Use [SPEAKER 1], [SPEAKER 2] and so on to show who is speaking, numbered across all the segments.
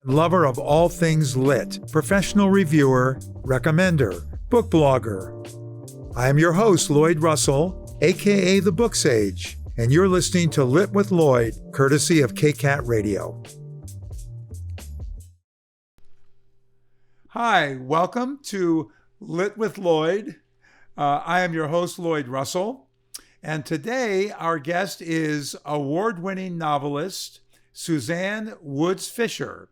[SPEAKER 1] lover of all things lit, professional reviewer, recommender, book blogger. I am your host, Lloyd Russell, aka The Book Sage, and you're listening to Lit with Lloyd, courtesy of KCAT Radio. Hi, welcome to Lit with Lloyd. I am your host, Lloyd Russell, and today our guest is award-winning novelist Suzanne Woods Fisher.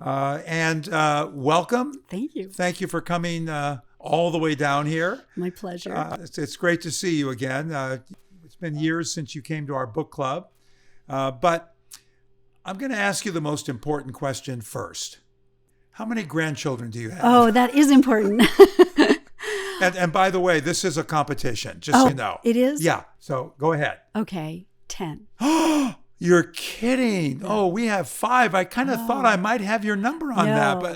[SPEAKER 1] Welcome.
[SPEAKER 2] Thank you.
[SPEAKER 1] Thank you for coming all the way down here.
[SPEAKER 2] My pleasure.
[SPEAKER 1] It's great to see you again. It's been years since you came to our book club. But I'm going to ask you the most important question first. How many grandchildren do you have?
[SPEAKER 2] Oh, that is important.
[SPEAKER 1] And by the way, this is a competition, just so you know.
[SPEAKER 2] It is?
[SPEAKER 1] Yeah. So go ahead.
[SPEAKER 2] Okay, 10.
[SPEAKER 1] You're kidding. Yeah. Oh, we have 5. I kind of thought I might have your number on that, but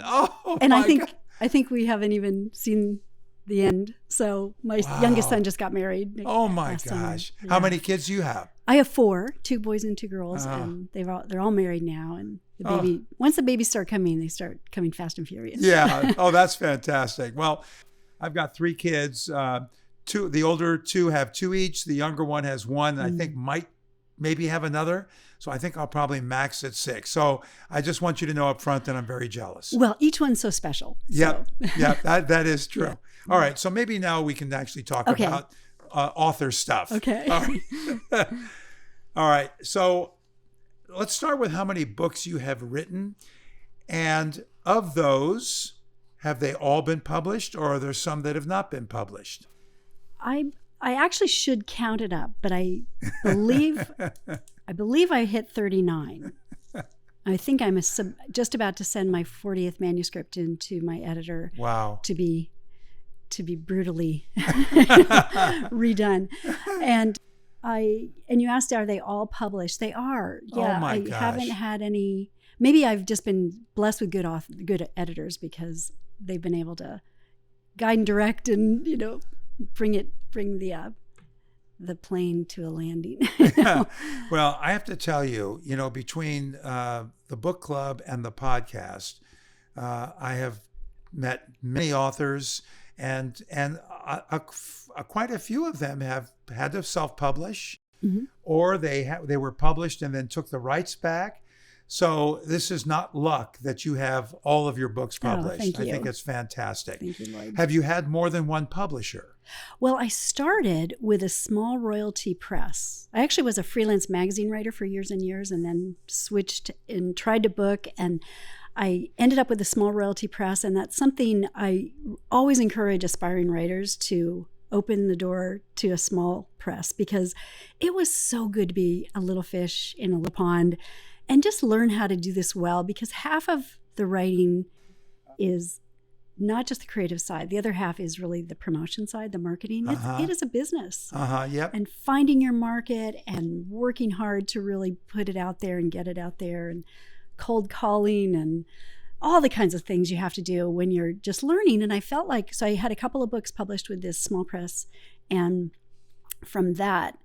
[SPEAKER 2] and
[SPEAKER 1] my
[SPEAKER 2] I
[SPEAKER 1] God.
[SPEAKER 2] think we haven't even seen the end. So my youngest son just got married.
[SPEAKER 1] Oh my gosh. Yeah. How many kids do you have?
[SPEAKER 2] I have 4, 2 boys and 2 girls, and they're all married now. And the baby, once the babies start coming, they start coming fast and furious.
[SPEAKER 1] Yeah. Oh, that's fantastic. Well, I've got 3 kids. The older 2 have 2 each. The younger one has 1. I think maybe have another. So I think I'll probably max at 6. So I just want you to know up front that I'm very jealous.
[SPEAKER 2] Well, each one's so special.
[SPEAKER 1] Yep. Yep. That is true. Yeah. All right. So maybe now we can actually talk about author stuff.
[SPEAKER 2] Okay.
[SPEAKER 1] All right. So let's start with how many books you have written. And of those, have they all been published, or are there some that have not been published?
[SPEAKER 2] I actually should count it up, but I believe I hit 39. I think I'm just about to send my 40th manuscript in to my editor.
[SPEAKER 1] Wow.
[SPEAKER 2] To be brutally redone. And you asked, are they all published? They are. Yeah.
[SPEAKER 1] Oh my gosh.
[SPEAKER 2] I haven't had any. Maybe I've just been blessed with good editors, because they've been able to guide and direct and, bring the plane to a landing.
[SPEAKER 1] Well, I have to tell you, between the book club and the podcast, I have met many authors, and quite a few of them have had to self-publish, or they were published and then took the rights back. So this is not luck that you have all of your books published.
[SPEAKER 2] Thank you.
[SPEAKER 1] I think it's fantastic.
[SPEAKER 2] Thank you, Lloyd.
[SPEAKER 1] Have you had more than one publisher?
[SPEAKER 2] Well, I started with a small royalty press. I actually was a freelance magazine writer for years and years, and then switched and tried to book, and I ended up with a small royalty press. And that's something I always encourage aspiring writers to open the door to a small press, because it was so good to be a little fish in a little pond and just learn how to do this well, because half of the writing is not just the creative side. The other half is really the promotion side, the marketing. It is a business.
[SPEAKER 1] Yep.
[SPEAKER 2] And finding your market and working hard to really put it out there and get it out there, and cold calling and all the kinds of things you have to do when you're just learning. And I felt like, so I had a couple of books published with this small press, and from that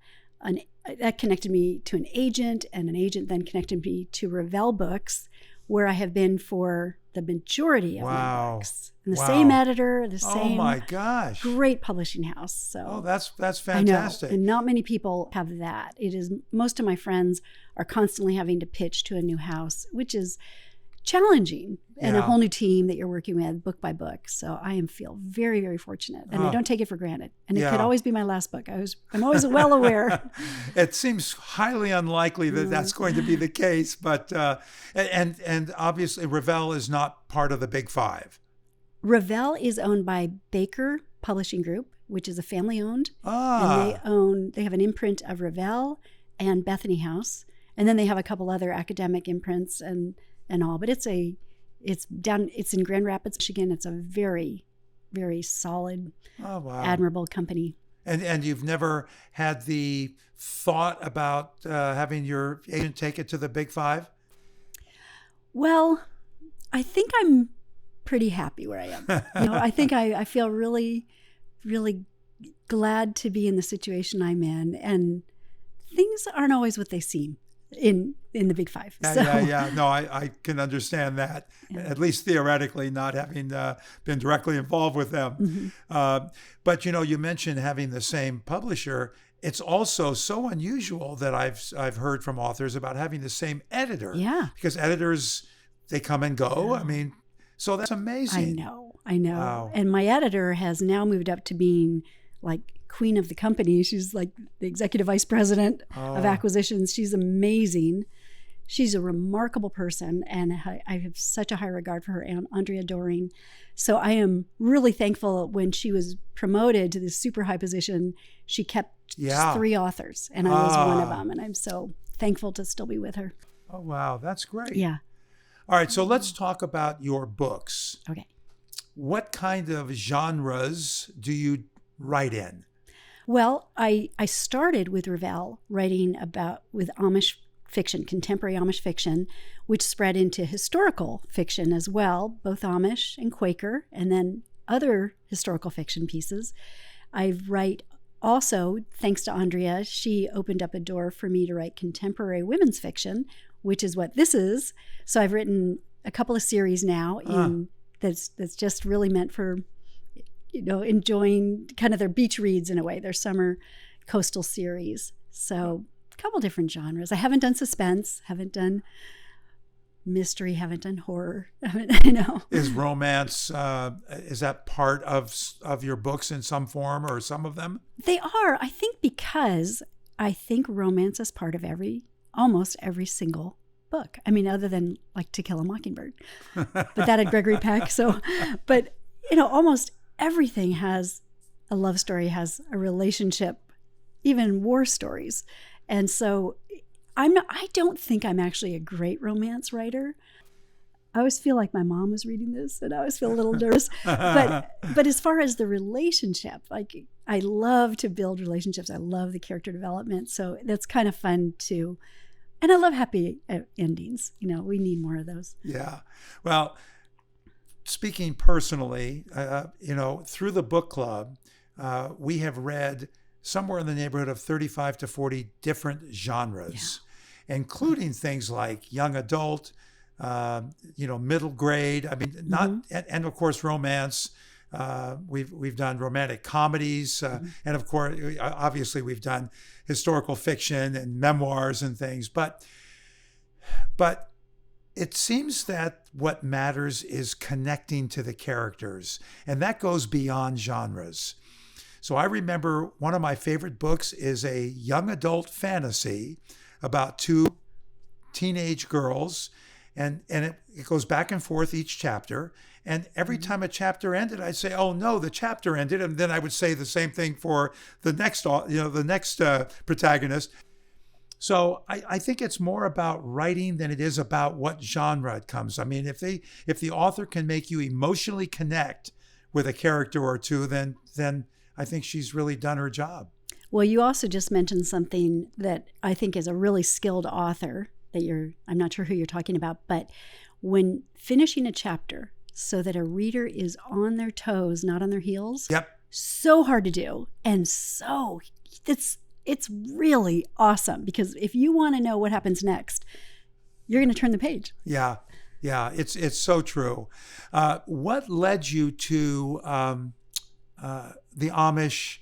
[SPEAKER 2] connected me to an agent, and an agent then connected me to Revell Books, where I have been for the majority of my books. And the same editor, the same.
[SPEAKER 1] Oh my gosh.
[SPEAKER 2] Great publishing house. So
[SPEAKER 1] that's fantastic.
[SPEAKER 2] I know. And not many people have that. Most of my friends are constantly having to pitch to a new house, which is challenging, and a whole new team that you're working with book by book. So I feel very, very fortunate, and I don't take it for granted. And it could always be my last book. I'm always well aware.
[SPEAKER 1] It seems highly unlikely that that's going to be the case, but and obviously Revell is not part of the Big 5.
[SPEAKER 2] Revell is owned by Baker Publishing Group, which is a family owned, and they have an imprint of Revell and Bethany House, and then they have a couple other academic imprints and all, but it's in Grand Rapids, Michigan. It's a very, very solid, admirable company.
[SPEAKER 1] And you've never had the thought about having your agent take it to the Big 5?
[SPEAKER 2] Well, I think I'm pretty happy where I am. I think I feel really, really glad to be in the situation I'm in, and things aren't always what they seem in in the big five.
[SPEAKER 1] Yeah. No, I can understand that, at least theoretically, not having been directly involved with them. But, you mentioned having the same publisher. It's also so unusual that I've heard from authors about having the same editor.
[SPEAKER 2] Yeah.
[SPEAKER 1] Because editors, they come and go. I mean, so that's amazing.
[SPEAKER 2] I know. Wow. And my editor has now moved up to being like queen of the company. She's like the executive vice president of acquisitions. She's amazing. She's a remarkable person, and I have such a high regard for her, Andrea Doring. So I am really thankful when she was promoted to this super high position, she kept just 3 authors, and I was one of them, and I'm so thankful to still be with her.
[SPEAKER 1] Oh, wow. That's great.
[SPEAKER 2] Yeah.
[SPEAKER 1] All right, so let's talk about your books.
[SPEAKER 2] Okay.
[SPEAKER 1] What kind of genres do you write in?
[SPEAKER 2] Well, I started with Revell writing with Amish fiction, contemporary Amish fiction, which spread into historical fiction as well, both Amish and Quaker, and then other historical fiction pieces. I write also, thanks to Andrea, she opened up a door for me to write contemporary women's fiction, which is what this is. So I've written a couple of series now that's just really meant for, enjoying kind of their beach reads in a way, their summer coastal series. So a couple different genres. I haven't done suspense, haven't done mystery, haven't done horror.
[SPEAKER 1] Is romance, is that part of your books in some form, or some of them? They
[SPEAKER 2] are, I think, because I think romance is part of almost every single book. I mean, other than like To Kill a Mockingbird, but that had Gregory Peck. But almost everything has a love story, has a relationship, even war stories. And so I don't think I'm actually a great romance writer. I always feel like my mom was reading this, and I always feel a little nervous. But as far as the relationship, like, I love to build relationships. I love the character development. So that's kind of fun too. And I love happy endings. We need more of those.
[SPEAKER 1] Yeah. Well, speaking personally, through the book club, we have read somewhere in the neighborhood of 35 to 40 different genres, including things like young adult, middle grade. I mean, and of course, romance. We've done romantic comedies, and of course, obviously, we've done historical fiction and memoirs and things. But it seems that what matters is connecting to the characters, and that goes beyond genres. So I remember one of my favorite books is a young adult fantasy about 2 teenage girls, and it goes back and forth each chapter. And every time a chapter ended, I'd say, "Oh no, the chapter ended," and then I would say the same thing for the next protagonist. So I think it's more about writing than it is about what genre it comes. I mean, if the author can make you emotionally connect with a character or two, then I think she's really done her job.
[SPEAKER 2] Well, you also just mentioned something that I think is a really skilled author I'm not sure who you're talking about, but when finishing a chapter so that a reader is on their toes, not on their heels.
[SPEAKER 1] Yep.
[SPEAKER 2] So hard to do. And so it's really awesome, because if you want to know what happens next, you're going to turn the page.
[SPEAKER 1] Yeah. It's so true. What led you to the Amish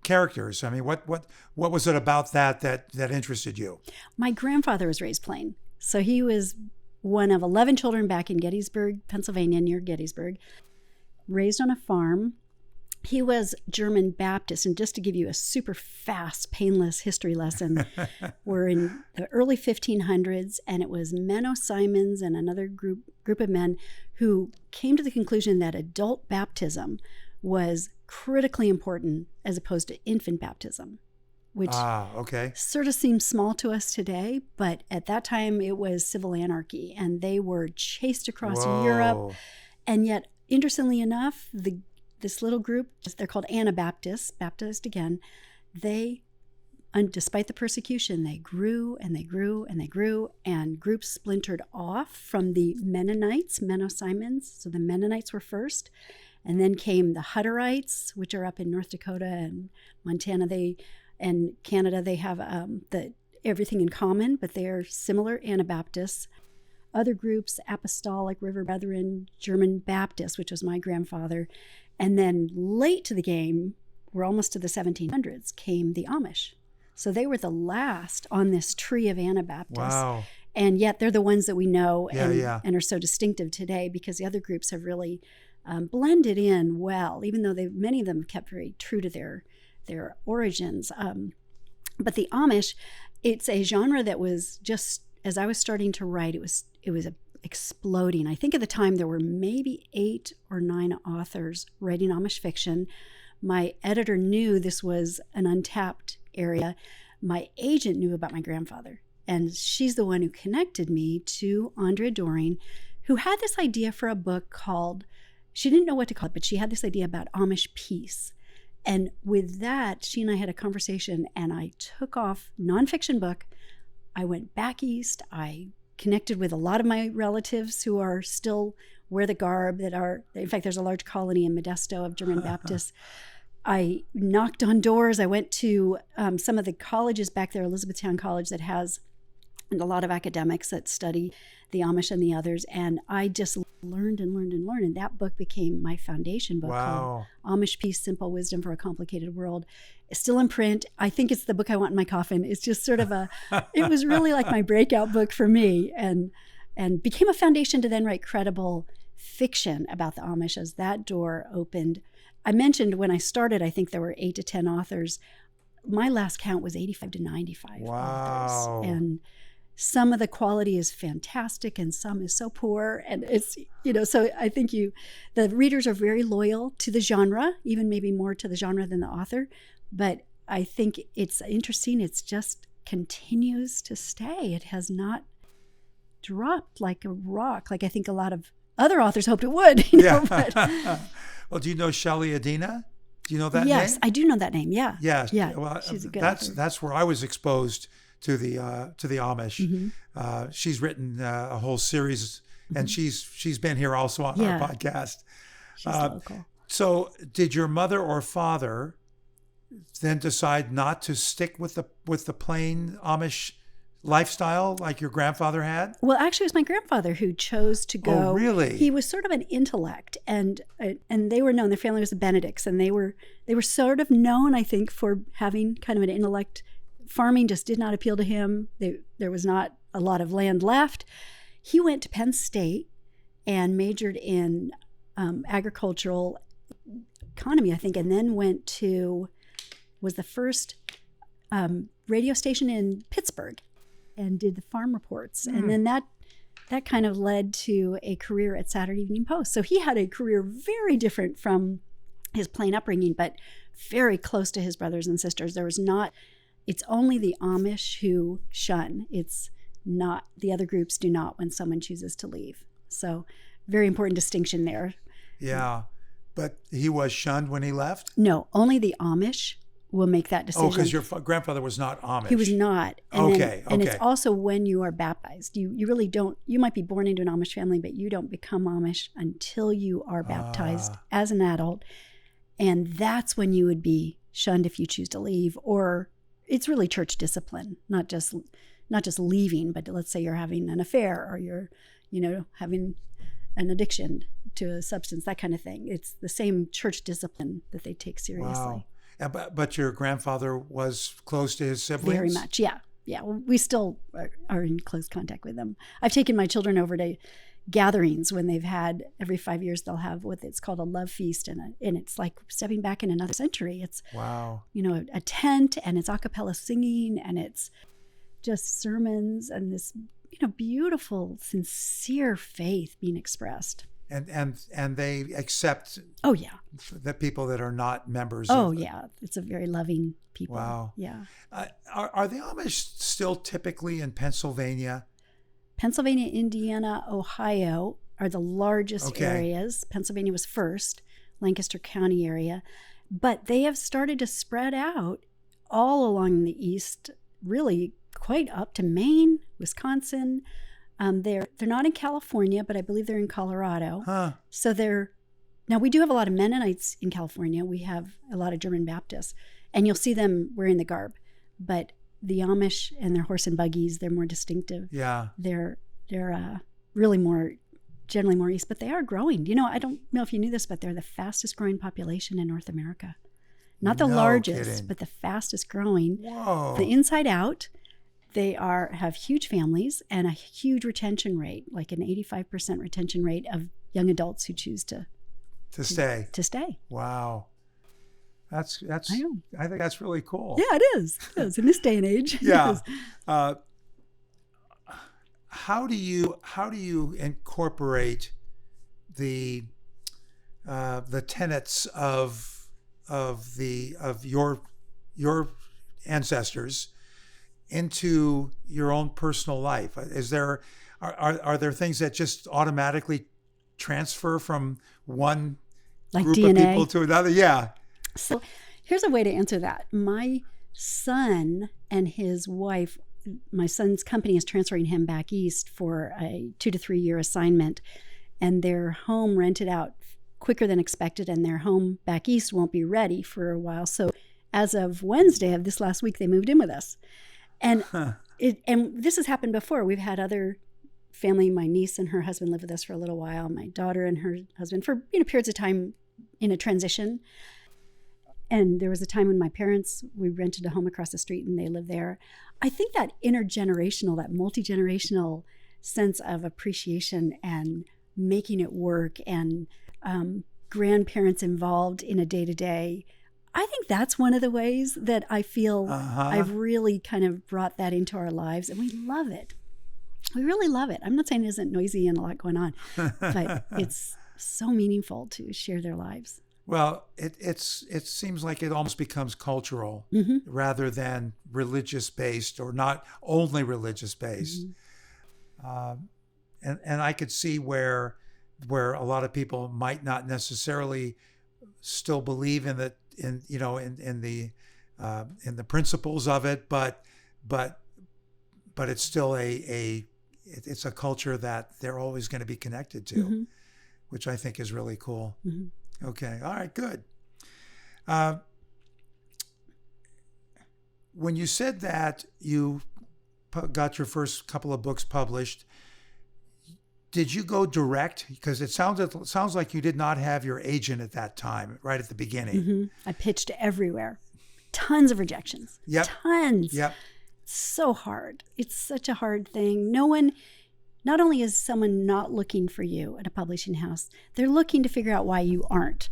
[SPEAKER 1] characters? I mean, what was it about that interested you?
[SPEAKER 2] My grandfather was raised plain. So he was one of 11 children back in Gettysburg, Pennsylvania, near Gettysburg, raised on a farm. He was German Baptist. And just to give you a super fast, painless history lesson, we're in the early 1500s, and it was Menno Simons and another group of men who came to the conclusion that adult baptism was critically important as opposed to infant baptism, which sort of seems small to us today, but at that time it was civil anarchy, and they were chased across Europe. And yet, interestingly enough, this little group, they're called Anabaptists, Baptist again, despite the persecution, they grew and they grew and they grew, and groups splintered off from the Mennonites, Menno Simons. So the Mennonites were first. And then came the Hutterites, which are up in North Dakota and Montana. And Canada, they have the everything in common, but they are similar Anabaptists. Other groups, Apostolic, River Brethren, German Baptist, which was my grandfather. And then late to the game, we're almost to the 1700s, came the Amish. So they were the last on this tree of Anabaptists.
[SPEAKER 1] Wow.
[SPEAKER 2] And yet they're the ones that we know
[SPEAKER 1] and
[SPEAKER 2] are so distinctive today, because the other groups have really blended in well, even though many of them kept very true to their origins. But the Amish, it's a genre that was just, as I was starting to write, it was exploding. I think at the time there were maybe 8 or 9 authors writing Amish fiction. My editor knew this was an untapped area. My agent knew about my grandfather, and she's the one who connected me to Andrea Doring, who had this idea for a book called, she didn't know what to call it, but she had this idea about Amish peace. And with that, she and I had a conversation, and I took off nonfiction book. I went back east. I connected with a lot of my relatives who are still wear the garb, in fact, there's a large colony in Modesto of German Baptists. I knocked on doors. I went to some of the colleges back there, Elizabethtown College, that has a lot of academics that study the Amish and the others. And I just learned and learned and learned. And that book became my foundation book called Amish Peace, Simple Wisdom for a Complicated World. It's still in print. I think it's the book I want in my coffin. It's just sort of it was really like my breakout book for me, and became a foundation to then write credible fiction about the Amish as that door opened. I mentioned when I started, I think there were 8 to 10 authors. My last count was 85 to 95 authors. And some of the quality is fantastic and some is so poor. And it's, so I think the readers are very loyal to the genre, even maybe more to the genre than the author. But I think it's interesting. It's just continues to stay. It has not dropped like a rock, like I think a lot of other authors hoped it would. But,
[SPEAKER 1] well, do you know Shelley Adina? Do you know that name?
[SPEAKER 2] Yes, I do know that name. Yeah.
[SPEAKER 1] Yeah.
[SPEAKER 2] Well, she's a good
[SPEAKER 1] that's
[SPEAKER 2] author.
[SPEAKER 1] That's where I was exposed to the Amish. Mm-hmm. She's written a whole series, and she's been here also on our podcast.
[SPEAKER 2] She's local.
[SPEAKER 1] So, did your mother or father then decide not to stick with the plain Amish lifestyle like your grandfather had?
[SPEAKER 2] Well, actually, it was my grandfather who chose to go.
[SPEAKER 1] Oh, really?
[SPEAKER 2] He was sort of an intellect, and they were known. Their family was the Benedicts, and they were sort of known, I think, for having kind of an intellect. Farming just did not appeal to him. There was not a lot of land left. He went to Penn State and majored in agricultural economy, I think, and then was the first radio station in Pittsburgh and did the farm reports. And then that kind of led to a career at Saturday Evening Post. So he had a career very different from his plain upbringing, but very close to his brothers and sisters. It's only the Amish who shun. It's not, the other groups do not when someone chooses to leave. So very important distinction there.
[SPEAKER 1] Yeah. But he was shunned when he left?
[SPEAKER 2] No, only the Amish will make that decision.
[SPEAKER 1] Oh, because your grandfather was not Amish.
[SPEAKER 2] He was not. And
[SPEAKER 1] Okay.
[SPEAKER 2] And it's also when you are baptized. You really don't, you might be born into an Amish family, but you don't become Amish until you are baptized as an adult. And that's when you would be shunned if you choose to leave, or it's really church discipline, not just leaving, but let's say you're having an affair or you're, having an addiction to a substance, that kind of thing. It's the same church discipline that they take seriously.
[SPEAKER 1] Wow. But your grandfather was close to his siblings?
[SPEAKER 2] Very much, yeah. Yeah, we still are in close contact with them. I've taken my children over to gatherings when they've had, every 5 years they'll have it's called a love feast, and it's like stepping back in another century. It's a tent, and it's a cappella singing, and it's just sermons and this beautiful, sincere faith being expressed.
[SPEAKER 1] And they accept the people that are not members
[SPEAKER 2] it's a very loving people.
[SPEAKER 1] Wow.
[SPEAKER 2] Yeah.
[SPEAKER 1] Are the Amish still typically in Pennsylvania?
[SPEAKER 2] Pennsylvania, Indiana, Ohio are the largest areas. Pennsylvania was first, Lancaster County area. But they have started to spread out all along the east, really quite up to Maine, Wisconsin. They're not in California, but I believe they're in Colorado.
[SPEAKER 1] Huh.
[SPEAKER 2] So now we do have a lot of Mennonites in California. We have a lot of German Baptists, and you'll see them wearing the garb. But the Amish and their horse and buggies, they're more distinctive.
[SPEAKER 1] Yeah.
[SPEAKER 2] They're really generally more east, but they are growing. I don't know if you knew this, but they're the fastest growing population in North America. Not the largest,
[SPEAKER 1] kidding.
[SPEAKER 2] but the fastest growing.
[SPEAKER 1] Whoa.
[SPEAKER 2] The inside out, they have huge families and a huge retention rate, like an 85% retention rate of young adults who choose to
[SPEAKER 1] stay.
[SPEAKER 2] To stay.
[SPEAKER 1] Wow. That's I think that's really cool.
[SPEAKER 2] Yeah, it is. It is in this day and age.
[SPEAKER 1] Yeah. How do you incorporate the tenets of your ancestors into your own personal life? Are there things that just automatically transfer from one group
[SPEAKER 2] DNA.
[SPEAKER 1] of people to another? Yeah.
[SPEAKER 2] So here's a way to answer that. My son and his wife, my son's company is transferring him back east for a 2 to 3 year assignment, and their home rented out quicker than expected, and their home back east won't be ready for a while. So as of Wednesday of this last week, they moved in with us. And and this has happened before. We've had other family, my niece and her husband live with us for a little while, my daughter and her husband for periods of time in a transition. And there was a time when my parents, we rented a home across the street and they lived there. I think that intergenerational, that multi-generational sense of appreciation and making it work and grandparents involved in a day-to-day, I think that's one of the ways that I feel I've really kind of brought that into our lives, and we love it. We really love it. I'm not saying it isn't noisy and a lot going on, but it's so meaningful to share their lives.
[SPEAKER 1] Well, it seems like it almost becomes cultural rather than religious based, or not only religious based. And I could see where a lot of people might not necessarily still believe in the principles of it, but it's still it's a culture that they're always going to be connected to, which I think is really cool. Okay. All right, good. When you said that you got your first couple of books published, did you go direct? Because it sounds like you did not have your agent at that time, right at the beginning.
[SPEAKER 2] I pitched everywhere. Tons of rejections.
[SPEAKER 1] Yep.
[SPEAKER 2] Tons.
[SPEAKER 1] Yep.
[SPEAKER 2] So hard. It's such a hard thing. Not only is someone not looking for you at a publishing house, they're looking to figure out why you aren't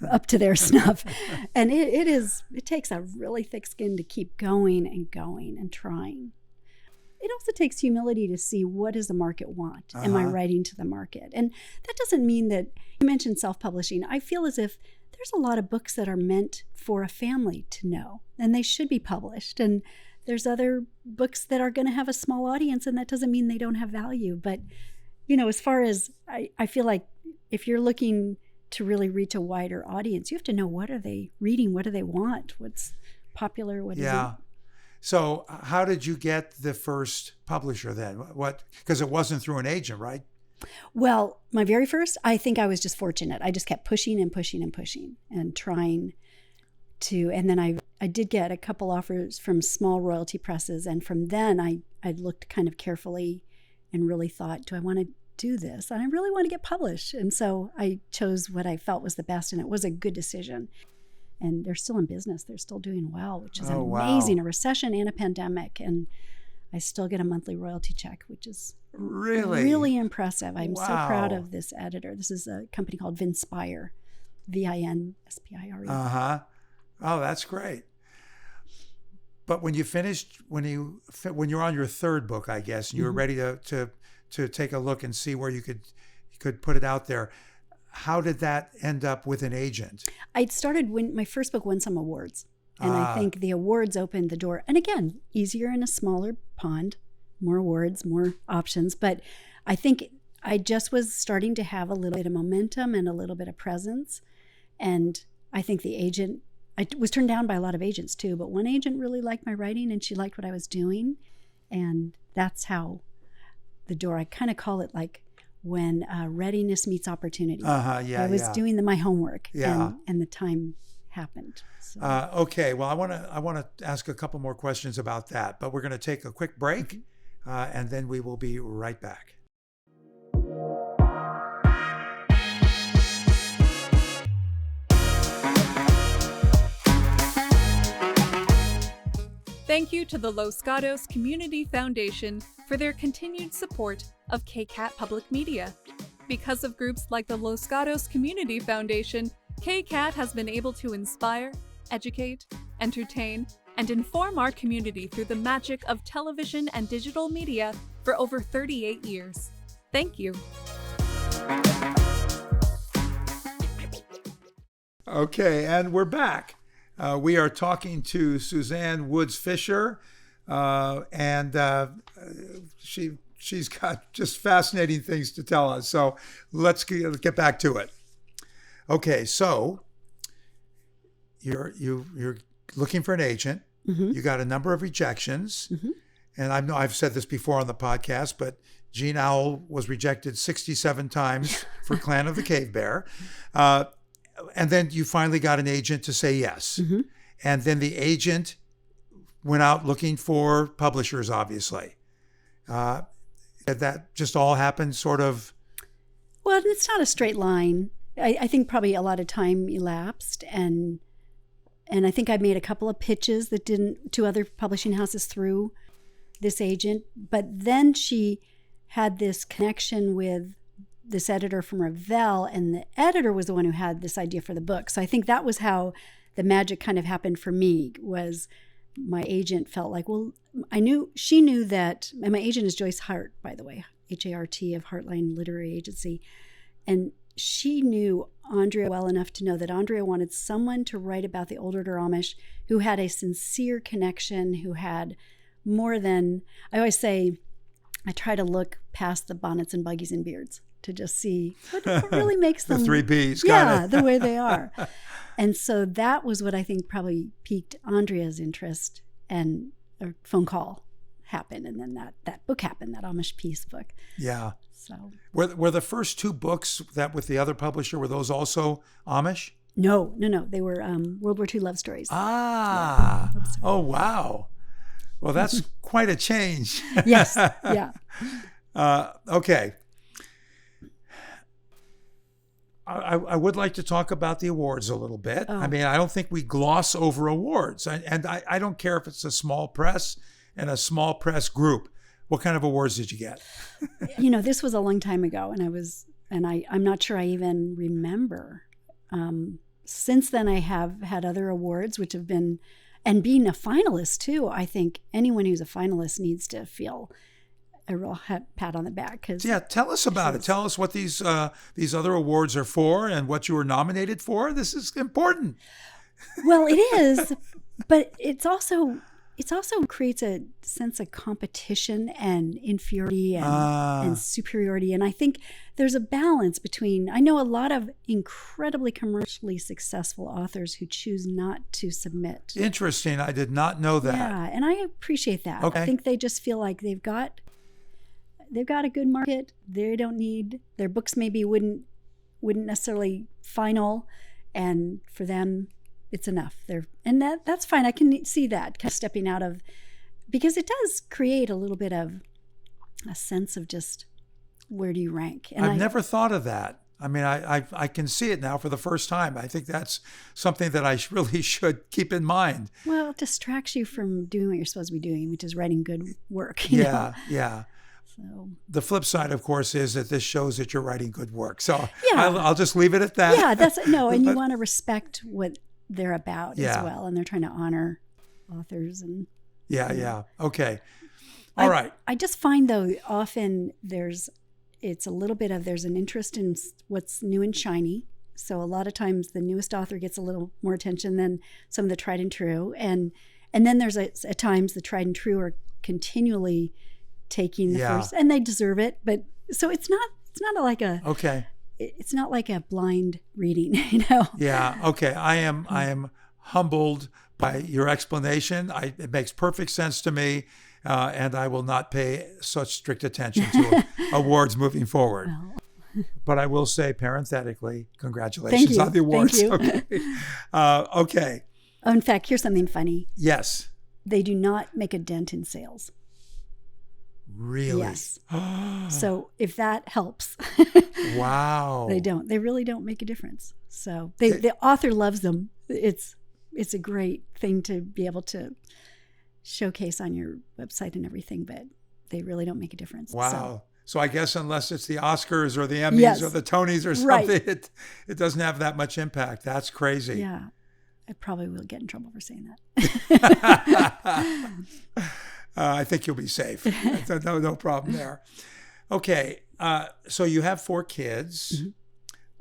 [SPEAKER 2] up to their snuff. And it takes a really thick skin to keep going and trying. It also takes humility to see, what does the market want? Am I writing to the market? And that doesn't mean that, you mentioned self-publishing. I feel as if there's a lot of books that are meant for a family to know, and they should be published. And there's other books that are going to have a small audience, and that doesn't mean they don't have value. But, as far as I feel like if you're looking to really reach a wider audience, you have to know, what are they reading? What do they want? What's popular? What isn't?
[SPEAKER 1] So how did you get the first publisher then? Because it wasn't through an agent, right?
[SPEAKER 2] Well, my very first, I think I was just fortunate. I just kept pushing and pushing and pushing and trying to, and then I did get a couple offers from small royalty presses. And from then I looked kind of carefully and really thought, do I want to do this? And I really want to get published. And so I chose what I felt was the best, and it was a good decision. And they're still in business. They're still doing well, which is amazing.
[SPEAKER 1] Wow.
[SPEAKER 2] A recession and a pandemic. And I still get a monthly royalty check, which is really impressive. I'm so proud of this editor. This is a company called Vinspire, Vinspire.
[SPEAKER 1] Oh, that's great. But when you finished, when you're on your third book, I guess, and you were ready to take a look and see where you could put it out there, how did that end up with an agent? I'd started when my first book won some awards. And I think the awards opened the door. And again, easier in a smaller pond, more awards, more options. But I think I just was starting to have a little bit of momentum and a little bit of presence. And I think the agent, I was turned down by a lot of agents too, but one agent really liked my writing and she liked what I was doing. And that's how the door, I kind of call it like when readiness meets opportunity. I was doing my homework and the time
[SPEAKER 2] happened. So.
[SPEAKER 1] Okay, well, I want to ask a couple more questions about that, but we're going to take a quick break, and then we will be right back.
[SPEAKER 3] Thank you to the Los Gatos Community Foundation for their continued support of KCAT Public Media. Because of groups like the Los Gatos Community Foundation, KCAT has been able to inspire, educate, entertain, and inform our community through the magic of television and digital media for over 38 years. Thank you.
[SPEAKER 1] Okay, and we're back. We are talking to Suzanne Woods Fisher, and she's got just fascinating things to tell us. So let's get back to it. Okay, so you're looking for an agent. Mm-hmm. You got a number of rejections, mm-hmm. and I know I've said this before on the podcast, but Jean Owl was rejected 67 times for Clan of the Cave Bear. And then you finally got an agent to say yes. Mm-hmm. And then the agent went out looking for publishers, obviously. Did that just all happen sort of?
[SPEAKER 2] Well, it's not a straight line. I think probably a lot of time elapsed. And I think I made a couple of pitches that to other publishing houses through this agent. But then she had this connection with this editor from Revell, and the editor was the one who had this idea for the book. So I think that was how the magic kind of happened for me, was my agent felt like, well, she knew that, and my agent is Joyce Hart, by the way, H-A-R-T of Heartline Literary Agency. And she knew Andrea well enough to know that Andrea wanted someone to write about the Old Order Amish who had a sincere connection, who had more than, I always say, I try to look past the bonnets and buggies and beards to just see what really makes them.
[SPEAKER 1] The 3 Bs.
[SPEAKER 2] Yeah, the way they are. And so that was what I think probably piqued Andrea's interest, and a phone call happened. And then that book happened, that Amish Peace book.
[SPEAKER 1] Yeah.
[SPEAKER 2] So
[SPEAKER 1] were the first 2 books that with the other publisher, were those also Amish?
[SPEAKER 2] No. They were World War II love stories.
[SPEAKER 1] Ah.
[SPEAKER 2] Yeah.
[SPEAKER 1] Oh, wow. Well, that's quite a change.
[SPEAKER 2] Yes. Yeah.
[SPEAKER 1] Okay. I would like to talk about the awards a little bit. Oh. I mean, I don't think we gloss over awards. And I don't care if it's a small press and a small press group. What kind of awards did you get?
[SPEAKER 2] This was a long time ago, and I'm not sure I even remember. Since then, I have had other awards, which have been, and being a finalist too, I think anyone who's a finalist needs to feel a real pat on the back.
[SPEAKER 1] Tell us about it. Tell us what these other awards are for and what you were nominated for. This is important.
[SPEAKER 2] Well, it is, but it's also creates a sense of competition and inferiority and superiority. And I think there's a balance between, I know a lot of incredibly commercially successful authors who choose not to submit.
[SPEAKER 1] Interesting. I did not know that.
[SPEAKER 2] Yeah, and I appreciate that. Okay. I think they just feel like they've got a good market. They don't need, their books maybe wouldn't necessarily final, and for them it's enough. That's fine. I can see that kind of stepping out of, because it does create a little bit of a sense of just where do you rank. And I've
[SPEAKER 1] never thought of that. I mean, I can see it now for the first time. I think that's something that I really should keep in mind.
[SPEAKER 2] Well, it distracts you from doing what you're supposed to be doing, which is writing good work. You know?
[SPEAKER 1] Yeah.
[SPEAKER 2] So.
[SPEAKER 1] The flip side, of course, is that this shows that you're writing good work. So I'll just leave it at that.
[SPEAKER 2] Yeah, and you want to respect what they're about as well, and they're trying to honor authors and.
[SPEAKER 1] Yeah. Okay. All right.
[SPEAKER 2] I just find though often there's an interest in what's new and shiny. So a lot of times the newest author gets a little more attention than some of the tried and true, and then there's at times the tried and true are continually taking the first, and they deserve it. But so it's not like a it's not like a blind reading,
[SPEAKER 1] Yeah. Okay. I am humbled by your explanation. It makes perfect sense to me, and I will not pay such strict attention to awards moving forward. But I will say parenthetically, congratulations on the awards.
[SPEAKER 2] Thank you.
[SPEAKER 1] Okay. Okay.
[SPEAKER 2] Oh, in fact, here's something funny.
[SPEAKER 1] Yes.
[SPEAKER 2] They do not make a dent in sales.
[SPEAKER 1] Really?
[SPEAKER 2] Yes. So if that helps.
[SPEAKER 1] Wow.
[SPEAKER 2] They don't. They really don't make a difference. So the author loves them. It's a great thing to be able to showcase on your website and everything, but they really don't make a difference.
[SPEAKER 1] Wow. So I guess unless it's the Oscars or the Emmys or the Tonys or something, it doesn't have that much impact. That's crazy.
[SPEAKER 2] Yeah. I probably will get in trouble for saying that.
[SPEAKER 1] I think you'll be safe. No problem there. Okay. So you have 4 kids.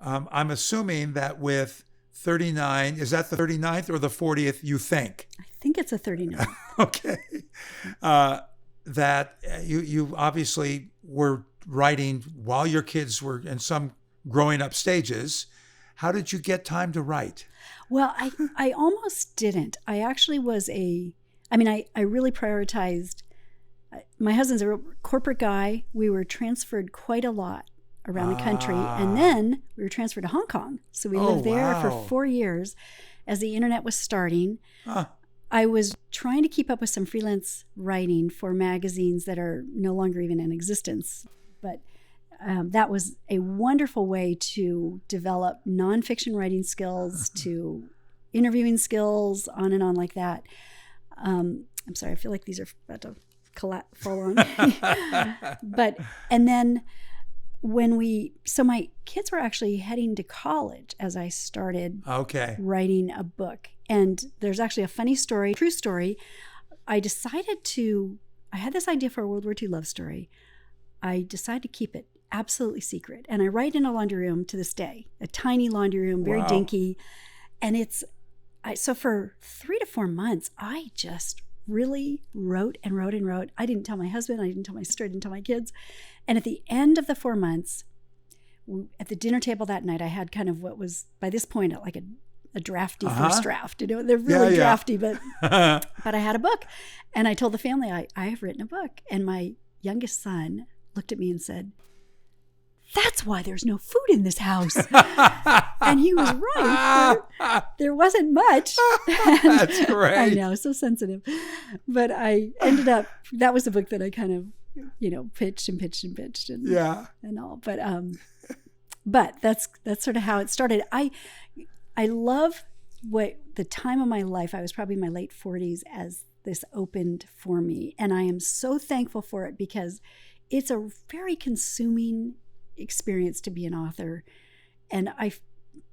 [SPEAKER 1] Mm-hmm. I'm assuming that with 39, is that the 39th or the 40th, you think?
[SPEAKER 2] I think it's a 39th.
[SPEAKER 1] Okay. That you obviously were writing while your kids were in some growing up stages. How did you get time to write?
[SPEAKER 2] Well, I almost didn't. I actually was I really prioritized. My husband's a corporate guy. We were transferred quite a lot around the country. And then we were transferred to Hong Kong. So we lived there for 4 years as the internet was starting. I was trying to keep up with some freelance writing for magazines that are no longer even in existence. But that was a wonderful way to develop nonfiction writing skills, to interviewing skills, on and on like that. I'm sorry, I feel like these are about to fall on. And then so my kids were actually heading to college as I started writing a book. And there's actually a funny story, true story. I had this idea for a World War II love story. I decided to keep it absolutely secret. And I write in a laundry room to this day, a tiny laundry room, very dinky. And so for 3 to 4 months, I just really wrote and wrote and wrote. I didn't tell my husband, I didn't tell my sister, I didn't tell my kids. And at the end of the 4 months, at the dinner table that night, I had kind of what was, by this point, like a drafty first draft. They're really drafty, but I had a book. And I told the family, I have written a book. And my youngest son looked at me and said, "That's why there's no food in this house." And he was right. There wasn't much.
[SPEAKER 1] That's great.
[SPEAKER 2] I know, so sensitive. But I ended up, that was the book that I kind of, pitched and all. But that's sort of how it started. I love the time of my life. I was probably in my late 40s as this opened for me. And I am so thankful for it because it's a very consuming experience to be an author. And I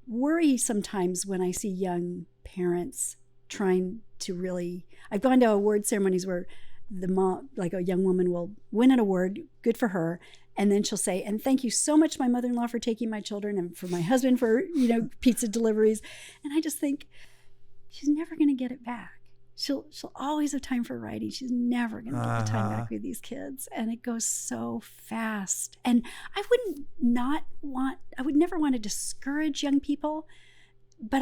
[SPEAKER 2] worry sometimes when I see young parents trying to really, I've gone to award ceremonies where the mom, like a young woman, will win an award, good for her, and then she'll say, "And thank you so much, my mother-in-law, for taking my children, and for my husband for pizza deliveries." And I just think she's never going to get it back. She'll always have time for writing. She's never going to get the time back with these kids. And it goes so fast. And I would never want to discourage young people, but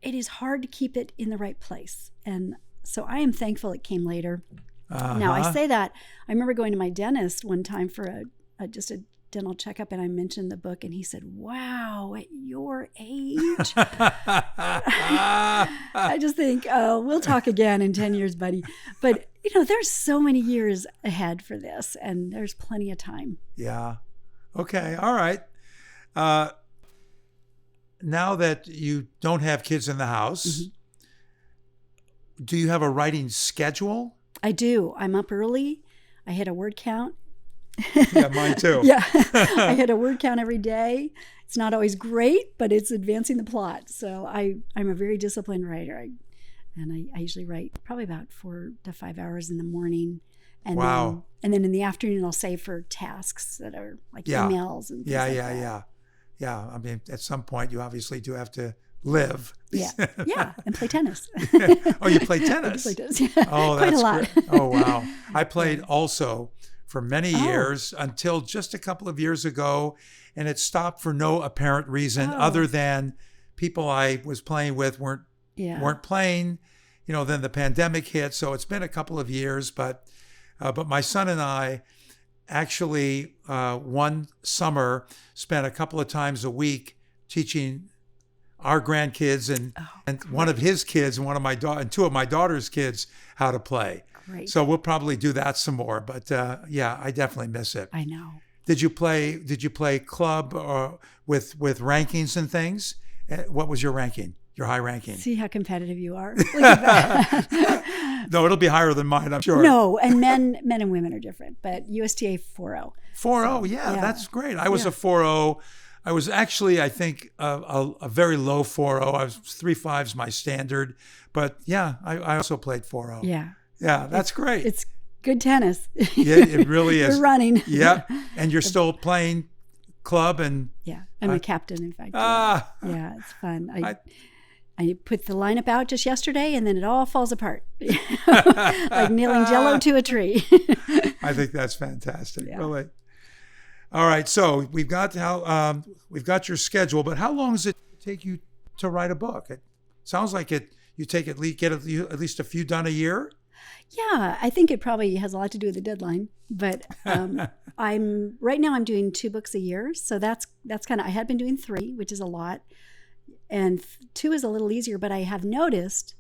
[SPEAKER 2] it is hard to keep it in the right place. And so I am thankful it came later. Now, I say that. I remember going to my dentist one time for just a dental checkup, and I mentioned the book, and he said, "Wow, at your age." I just think, oh, we'll talk again in 10 years, buddy. But, there's so many years ahead for this, and there's plenty of time.
[SPEAKER 1] Yeah. Okay. All right. Now that you don't have kids in the house, do you have a writing schedule?
[SPEAKER 2] I do. I'm up early. I hit a word count.
[SPEAKER 1] Yeah, mine too.
[SPEAKER 2] Yeah. I hit a word count every day. It's not always great, but it's advancing the plot. So I'm a very disciplined writer. I usually write probably about 4 to 5 hours in the morning. And then in the afternoon, I'll save for tasks that are like emails and things like that.
[SPEAKER 1] Yeah. I mean, at some point, you obviously do have to live.
[SPEAKER 2] Yeah, and play tennis.
[SPEAKER 1] Oh, you play tennis?
[SPEAKER 2] I play tennis, yeah.
[SPEAKER 1] Oh,
[SPEAKER 2] that's
[SPEAKER 1] quite a
[SPEAKER 2] lot.
[SPEAKER 1] Oh, wow. I played also for many years until just a couple of years ago, and it stopped for no apparent reason other than people I was playing with weren't playing. Then the pandemic hit, so it's been a couple of years, but my son and I actually one summer spent a couple of times a week teaching our grandkids and one of his kids and and two of my daughter's kids how to play.
[SPEAKER 2] Great.
[SPEAKER 1] So we'll probably do that some more. But yeah, I definitely miss it.
[SPEAKER 2] I know.
[SPEAKER 1] Did you play club or with rankings and things? What was your ranking? Your high ranking?
[SPEAKER 2] See how competitive you are. Look at that.
[SPEAKER 1] No, it'll be higher than mine, I'm sure.
[SPEAKER 2] No, and men and women are different, but USTA 4.0.
[SPEAKER 1] 4.0, yeah, that's great. I was a 4.0. I was actually, I think, a very low 4.0. I was 3.5's my standard, but yeah, I also played 4.0. Yeah, that's great.
[SPEAKER 2] It's good tennis.
[SPEAKER 1] Yeah, it really is.
[SPEAKER 2] You're running.
[SPEAKER 1] Yeah, and you're still playing club and.
[SPEAKER 2] Yeah, I'm a captain, in fact. Yeah, it's fun. I put the lineup out just yesterday, and then it all falls apart, like nailing Jell-O to a tree.
[SPEAKER 1] I think that's fantastic.
[SPEAKER 2] Yeah.
[SPEAKER 1] Really. All right, so we've got your schedule, but how long does it take you to write a book? It sounds like you get at least a few done a year.
[SPEAKER 2] Yeah, I think it probably has a lot to do with the deadline. But right now I'm doing 2 books a year, so that's kind of, I had been doing 3, which is a lot, and 2 is a little easier. But I have noticed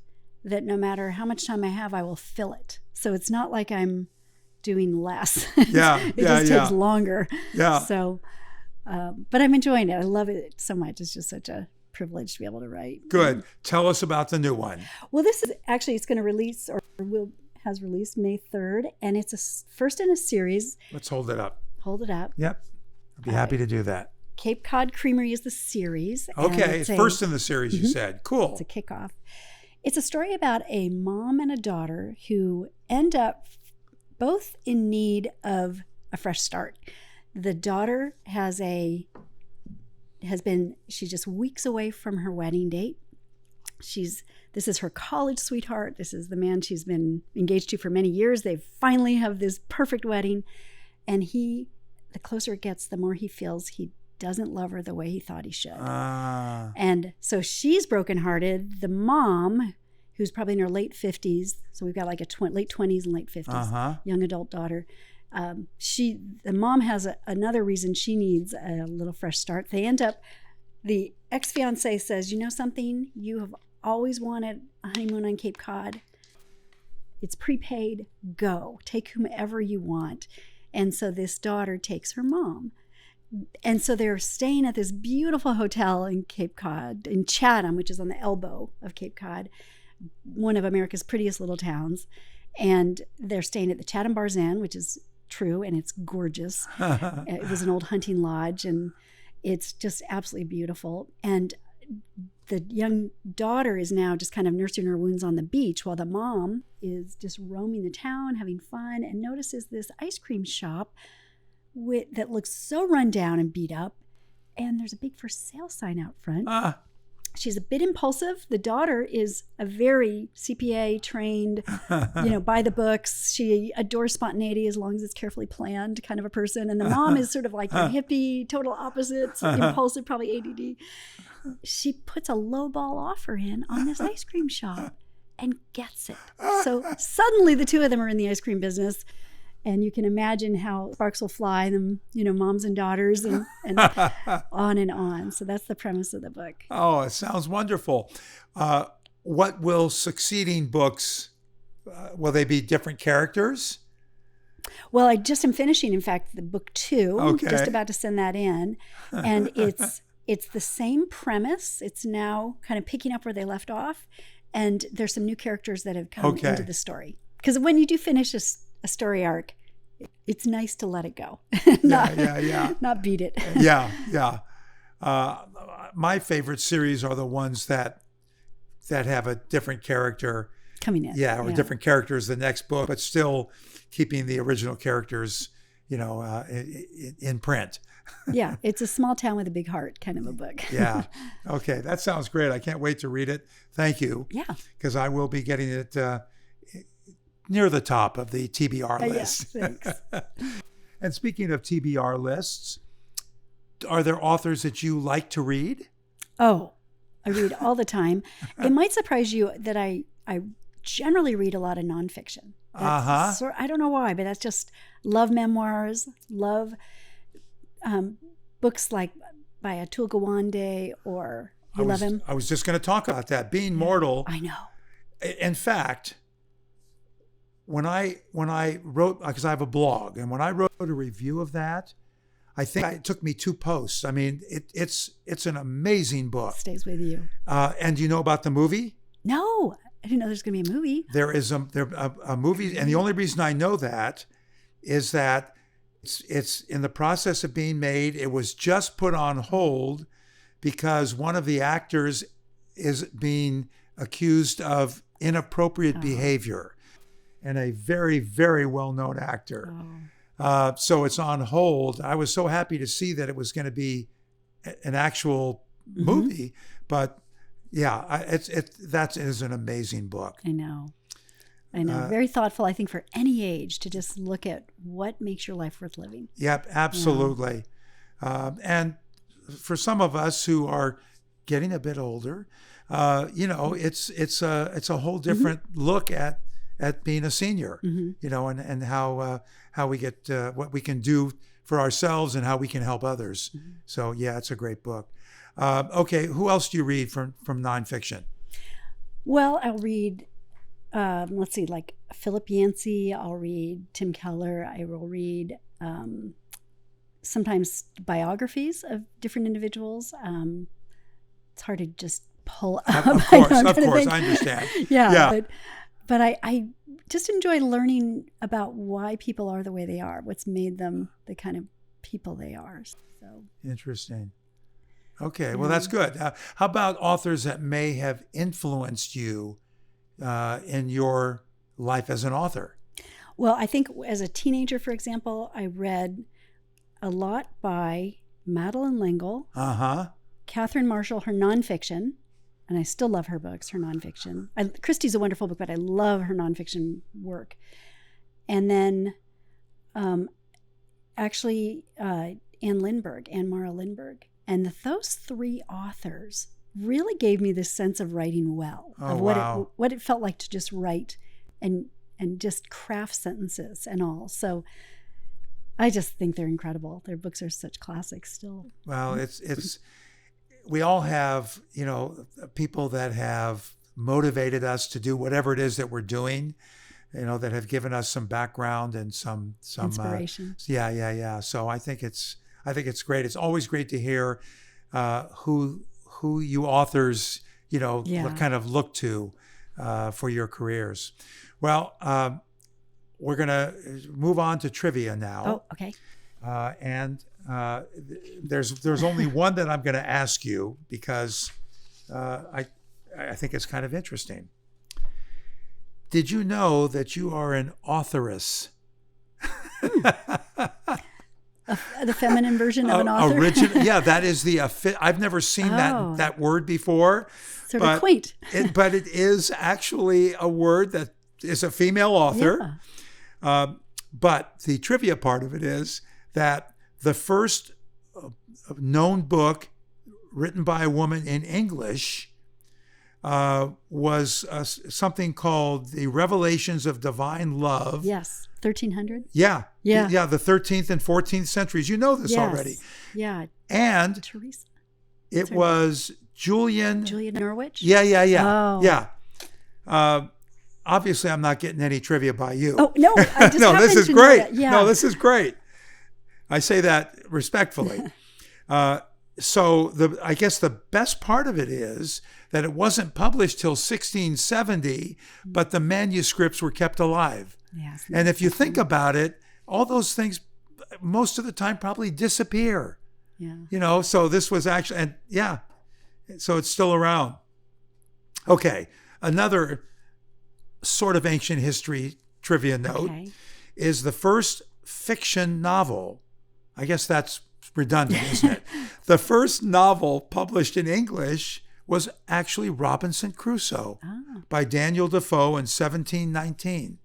[SPEAKER 2] that no matter how much time I have, I will fill it. So it's not like I'm doing less.
[SPEAKER 1] Yeah,
[SPEAKER 2] it just takes longer.
[SPEAKER 1] Yeah.
[SPEAKER 2] So, but I'm enjoying it. I love it so much. It's just such a privilege to be able to write.
[SPEAKER 1] Good. Tell us about the new one.
[SPEAKER 2] Well, this is actually, it's going to release has released May 3rd, and it's a first in a series.
[SPEAKER 1] Let's hold it up.
[SPEAKER 2] Hold it up.
[SPEAKER 1] Yep. I'd be happy to do that.
[SPEAKER 2] Cape Cod Creamery is the series.
[SPEAKER 1] Okay. It's first in the series, you said. Cool.
[SPEAKER 2] It's a kickoff. It's a story about a mom and a daughter who end up both in need of a fresh start. The daughter she's just weeks away from her wedding date. This is her college sweetheart. This is the man she's been engaged to for many years. They finally have this perfect wedding. And the closer it gets, the more he feels he doesn't love her the way he thought he should. And so she's brokenhearted. The mom, who's probably in her late 50s, so we've got like late 20s and late 50s, young adult daughter. The mom has another reason she needs a little fresh start. They end up, the ex-fiance says, you know something? You have always wanted a honeymoon on Cape Cod. It's prepaid. Go. Take whomever you want. And so this daughter takes her mom. And so they're staying at this beautiful hotel in Cape Cod, in Chatham, which is on the elbow of Cape Cod, one of America's prettiest little towns. And they're staying at the Chatham Bar's Inn, which is true, and it's gorgeous. It was an old hunting lodge, and it's just absolutely beautiful. And the young daughter is now just kind of nursing her wounds on the beach while the mom is just roaming the town, having fun, and notices this ice cream shop that looks so run down and beat up. And there's a big for sale sign out front. She's a bit impulsive. The daughter is a very CPA trained, by the books. She adores spontaneity as long as it's carefully planned kind of a person. And the mom is sort of like a hippie, total opposite, impulsive, probably ADD. She puts a lowball offer in on this ice cream shop and gets it. So suddenly the two of them are in the ice cream business. And you can imagine how sparks will fly, them, moms and daughters and on and on. So that's the premise of the book.
[SPEAKER 1] Oh, it sounds wonderful. What will succeeding books, will they be different characters?
[SPEAKER 2] Well, I just am finishing, in fact, the book 2.
[SPEAKER 1] Okay.
[SPEAKER 2] Just about to send that in. And it's the same premise. It's now kind of picking up where they left off. And there's some new characters that have come into the story. Because when you do finish a story arc, it's nice to let it go. Not beat it.
[SPEAKER 1] Yeah. My favorite series are the ones that have a different character
[SPEAKER 2] coming in.
[SPEAKER 1] Yeah, or different characters the next book, but still keeping the original characters, in print.
[SPEAKER 2] Yeah, it's a small town with a big heart kind of a book.
[SPEAKER 1] Yeah. Okay, that sounds great. I can't wait to read it. Thank you.
[SPEAKER 2] Yeah.
[SPEAKER 1] Because I will be getting it near the top of the TBR list.
[SPEAKER 2] Yes, thanks.
[SPEAKER 1] And speaking of TBR lists, are there authors that you like to read?
[SPEAKER 2] Oh, I read all the time. It might surprise you that I generally read a lot of nonfiction. I don't know why, but that's just love memoirs, love books like by Atul Gawande or you love him.
[SPEAKER 1] I was just going to talk about that. Being Mortal.
[SPEAKER 2] I know.
[SPEAKER 1] In fact, when I wrote, because I have a blog, and when I wrote a review of that, I think it took me 2 posts. I mean, it's an amazing book.
[SPEAKER 2] It stays with you.
[SPEAKER 1] And do you know about the movie?
[SPEAKER 2] No, I didn't know there's going to be a movie.
[SPEAKER 1] There is a movie, and the only reason I know that is that it's in the process of being made. It was just put on hold because one of the actors is being accused of inappropriate behavior, and a very, very well-known actor. So it's on hold. I was so happy to see that it was going to be an actual movie, but yeah, that is an amazing book.
[SPEAKER 2] I know. Very thoughtful, I think, for any age to just look at what makes your life worth living.
[SPEAKER 1] Yep, absolutely. And for some of us who are getting a bit older, it's a whole different look at being a senior, and how we get what we can do for ourselves and how we can help others. So yeah, it's a great book. Okay, who else do you read from nonfiction?
[SPEAKER 2] Well, I'll read, let's see, like Philip Yancey. I'll read Tim Keller. I will read sometimes biographies of different individuals. It's hard to just pull up.
[SPEAKER 1] Of course, I understand.
[SPEAKER 2] Yeah. But I just enjoy learning about why people are the way they are, what's made them the kind of people they are. So interesting.
[SPEAKER 1] Okay, well, that's good. How about authors that may have influenced you in your life as an author?
[SPEAKER 2] Well, I think as a teenager, for example, I read a lot by Madeleine L'Engle, Catherine Marshall, her nonfiction, and I still love her books, her nonfiction. Christie's a wonderful book, but I love her nonfiction work. And then Anne Mara Lindbergh. And those 3 authors really gave me this sense of writing well, what it felt like to just write and just craft sentences and all. So I just think they're incredible. Their books are such classics still.
[SPEAKER 1] Well, it's we all have, people that have motivated us to do whatever it is that we're doing, that have given us some background and some
[SPEAKER 2] inspiration.
[SPEAKER 1] Yeah. So I think it's great. It's always great to hear who you authors, kind of look to for your careers. Well, we're going to move on to trivia now.
[SPEAKER 2] Oh, okay.
[SPEAKER 1] And there's only one that I'm going to ask you because I think it's kind of interesting. Did you know that you are an authoress?
[SPEAKER 2] The feminine version of an author?
[SPEAKER 1] Yeah, that is I've never seen that word before.
[SPEAKER 2] Sort of quaint.
[SPEAKER 1] But it is actually a word that is a female author. Yeah. But the trivia part of it is that the first known book written by a woman in English was something called The Revelations of Divine Love.
[SPEAKER 2] Yes, 1300?
[SPEAKER 1] Yeah, the 13th and 14th centuries. You know this already.
[SPEAKER 2] Yeah.
[SPEAKER 1] And
[SPEAKER 2] Teresa.
[SPEAKER 1] It was Julia
[SPEAKER 2] Norwich?
[SPEAKER 1] Yeah.
[SPEAKER 2] Oh.
[SPEAKER 1] Yeah. Obviously, I'm not getting any trivia by you.
[SPEAKER 2] Oh, no. I just
[SPEAKER 1] No, this is great.
[SPEAKER 2] Yeah.
[SPEAKER 1] No, this is great. I say that respectfully. So I guess the best part of it is that it wasn't published till 1670, but the manuscripts were kept alive.
[SPEAKER 2] Yes.
[SPEAKER 1] And if you think about it, all those things most of the time probably disappear.
[SPEAKER 2] Yeah.
[SPEAKER 1] So this was actually, so it's still around. Okay, another sort of ancient history trivia note is the first fiction novel. I guess that's redundant, isn't it? The first novel published in English was actually Robinson Crusoe by Daniel Defoe in 1719.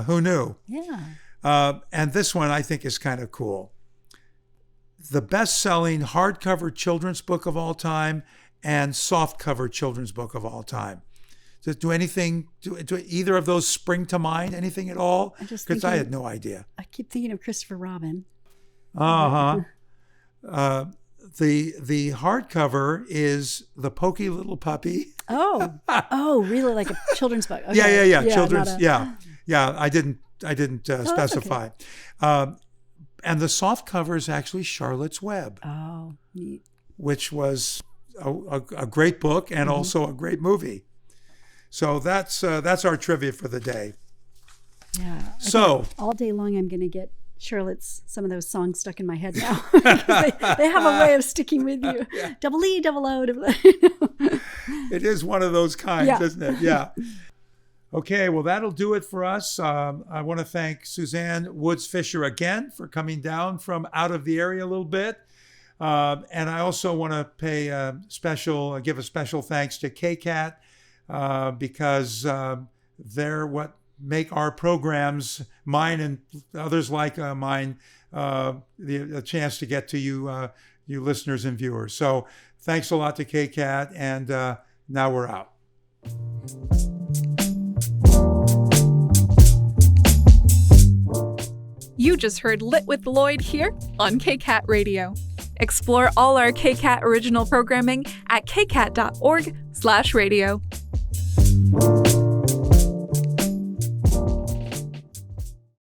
[SPEAKER 1] Who knew?
[SPEAKER 2] Yeah.
[SPEAKER 1] And this one I think is kind of cool. The best-selling hardcover children's book of all time and softcover children's book of all time. Do either of those spring to mind? Anything at all? Because I had no idea.
[SPEAKER 2] I keep thinking of Christopher Robin.
[SPEAKER 1] The hardcover is The Pokey Little Puppy.
[SPEAKER 2] Oh, really? Like a children's book? Okay.
[SPEAKER 1] Yeah. Children's. Yeah. I didn't specify. And the soft cover is actually Charlotte's Web.
[SPEAKER 2] Oh, neat. Which
[SPEAKER 1] was a great book and also a great movie. So that's our trivia for the day.
[SPEAKER 2] Yeah.
[SPEAKER 1] So
[SPEAKER 2] all day long, I'm going to get some of those songs stuck in my head now. they have a way of sticking with you.
[SPEAKER 1] Yeah.
[SPEAKER 2] Double E, double O, double O.
[SPEAKER 1] It is one of those kinds, isn't it? Yeah. Okay, well, that'll do it for us. I want to thank Suzanne Woods Fisher again for coming down from out of the area a little bit. And I also want to give a special thanks to KCAT because they're what make our programs, mine and others like mine, a chance to get to you listeners and viewers. So thanks a lot to KCAT, and now we're out.
[SPEAKER 3] You just heard Lit with Lloyd here on KCAT Radio. Explore all our KCAT original programming at kcat.org/radio.